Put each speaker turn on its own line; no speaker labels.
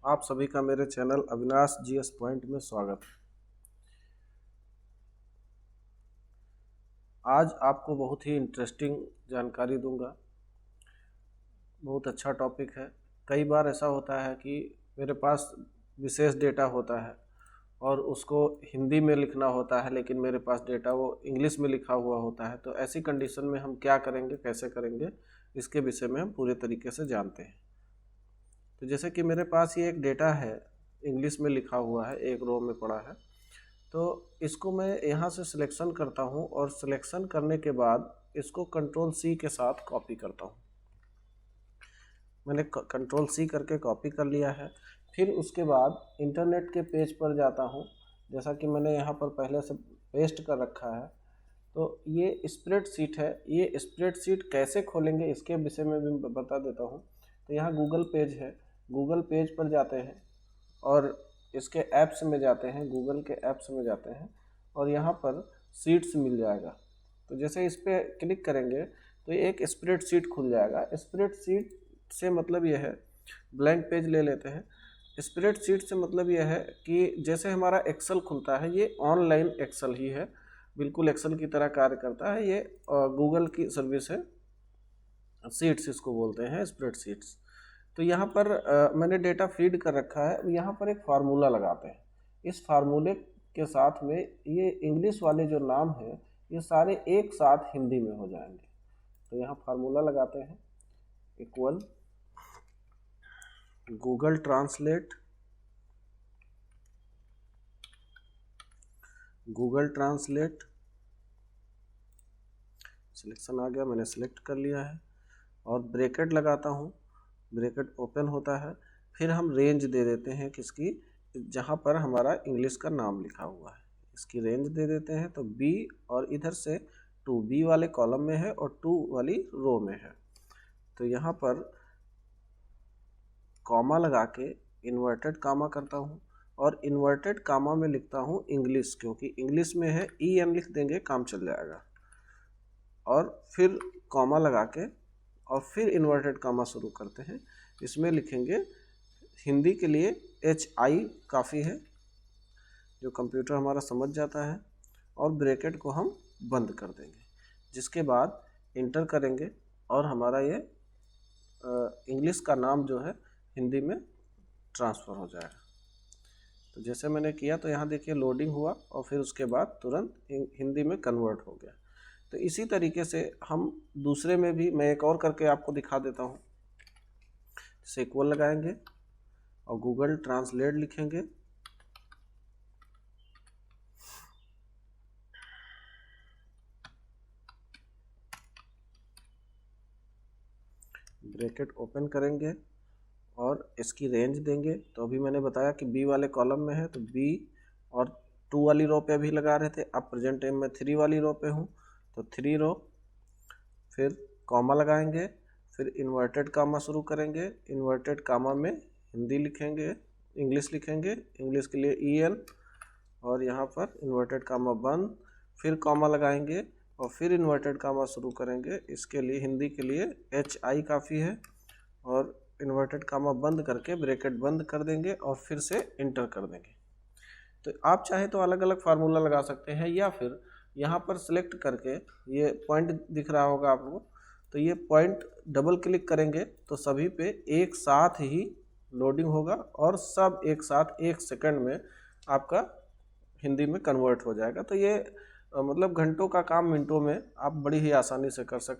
आप सभी का मेरे चैनल अविनाश जीएस पॉइंट में स्वागत है। आज आपको बहुत ही इंटरेस्टिंग जानकारी दूंगा। बहुत अच्छा टॉपिक है। कई बार ऐसा होता है कि मेरे पास विशेष डेटा होता है और उसको हिंदी में लिखना होता है, लेकिन मेरे पास डेटा वो इंग्लिश में लिखा हुआ होता है। तो ऐसी कंडीशन में हम क्या करेंगे, कैसे करेंगे, इसके विषय में हम पूरे तरीके से जानते हैं। तो जैसे कि मेरे पास ये एक डेटा है, इंग्लिश में लिखा हुआ है, एक रो में पड़ा है। तो इसको मैं यहाँ से सिलेक्शन करता हूँ और सिलेक्शन करने के बाद इसको कंट्रोल सी के साथ कॉपी करता हूँ। मैंने कंट्रोल सी करके कॉपी कर लिया है। फिर उसके बाद इंटरनेट के पेज पर जाता हूँ, जैसा कि मैंने यहाँ पर पहले से पेस्ट कर रखा है। तो ये स्प्रेडशीट है। ये स्प्रेडशीट कैसे खोलेंगे इसके विषय में भी बता देता हूँ। तो यहाँ गूगल पेज है, गूगल पेज पर जाते हैं और इसके ऐप्स में जाते हैं, गूगल के ऐप्स में जाते हैं और यहाँ पर शीट्स मिल जाएगा। तो जैसे इस पर क्लिक करेंगे तो ये एक स्प्रेडशीट खुल जाएगा। स्प्रेडशीट से मतलब यह है, ब्लैंक पेज ले लेते हैं। स्प्रेडशीट से मतलब यह है कि जैसे हमारा एक्सेल खुलता है, ये ऑनलाइन एक्सेल ही है, बिल्कुल एक्सेल की तरह कार्य करता है। ये गूगल की सर्विस है, शीट्स इसको बोलते हैं, स्प्रेडशीट्स। तो यहाँ पर मैंने डेटा फीड कर रखा है। यहाँ पर एक फार्मूला लगाते हैं। इस फार्मूले के साथ में ये इंग्लिश वाले जो नाम है ये सारे एक साथ हिंदी में हो जाएंगे। तो यहाँ फार्मूला लगाते हैं, equal Google translate, Google translate selection आ गया, मैंने सिलेक्ट कर लिया है और ब्रैकेट लगाता हूँ, ब्रैकेट ओपन होता है। फिर हम रेंज दे देते हैं किसकी, जहाँ पर हमारा इंग्लिश का नाम लिखा हुआ है इसकी रेंज दे देते हैं। तो बी और इधर से 2B वाले कॉलम में है और 2 वाली रो में है। तो यहाँ पर कॉमा लगा के इन्वर्टेड कॉमा करता हूँ और इन्वर्टेड कॉमा में लिखता हूँ इंग्लिश, क्योंकि इंग्लिश में है, EN लिख देंगे, काम चल जाएगा। और फिर कॉमा लगा के और फिर इन्वर्टेड कॉमा शुरू करते हैं। इसमें लिखेंगे, हिंदी के लिए HI काफ़ी है, जो कंप्यूटर हमारा समझ जाता है, और ब्रैकेट को हम बंद कर देंगे। जिसके बाद इंटर करेंगे और हमारा ये इंग्लिश का नाम जो है हिंदी में ट्रांसफ़र हो जाएगा। तो जैसे मैंने किया तो यहाँ देखिए लोडिंग हुआ और फिर उसके बाद तुरंत हिंदी में कन्वर्ट हो गया। तो इसी तरीके से हम दूसरे में भी, मैं एक और करके आपको दिखा देता हूँ। जैसे इक्वल लगाएंगे और गूगल ट्रांसलेट लिखेंगे, ब्रैकेट ओपन करेंगे और इसकी रेंज देंगे। तो अभी मैंने बताया कि बी वाले कॉलम में है, तो बी और 2 वाली रो पे अभी लगा रहे थे, अब प्रेजेंट टाइम में 3 वाली रो पे हूँ, तो 3 रो। फिर कॉमा लगाएंगे, फिर इन्वर्टेड कॉमा शुरू करेंगे। इन्वर्टेड कॉमा में हिंदी लिखेंगे, इंग्लिश लिखेंगे, इंग्लिश के लिए EN, और यहाँ पर इन्वर्टेड कॉमा बंद, फिर कॉमा लगाएंगे और फिर इन्वर्टेड कॉमा शुरू करेंगे। इसके लिए हिंदी के लिए HI काफ़ी है, और इन्वर्टेड कॉमा बंद करके ब्रैकेट बंद कर देंगे और फिर से इंटर कर देंगे। तो आप चाहे तो अलग अलग फार्मूला लगा सकते हैं, या फिर यहाँ पर सिलेक्ट करके, ये पॉइंट दिख रहा होगा आपको, तो ये पॉइंट डबल क्लिक करेंगे तो सभी पे एक साथ ही लोडिंग होगा और सब एक साथ 1 सेकंड में आपका हिंदी में कन्वर्ट हो जाएगा। तो ये मतलब घंटों का काम मिनटों में आप बड़ी ही आसानी से कर सकते हैं।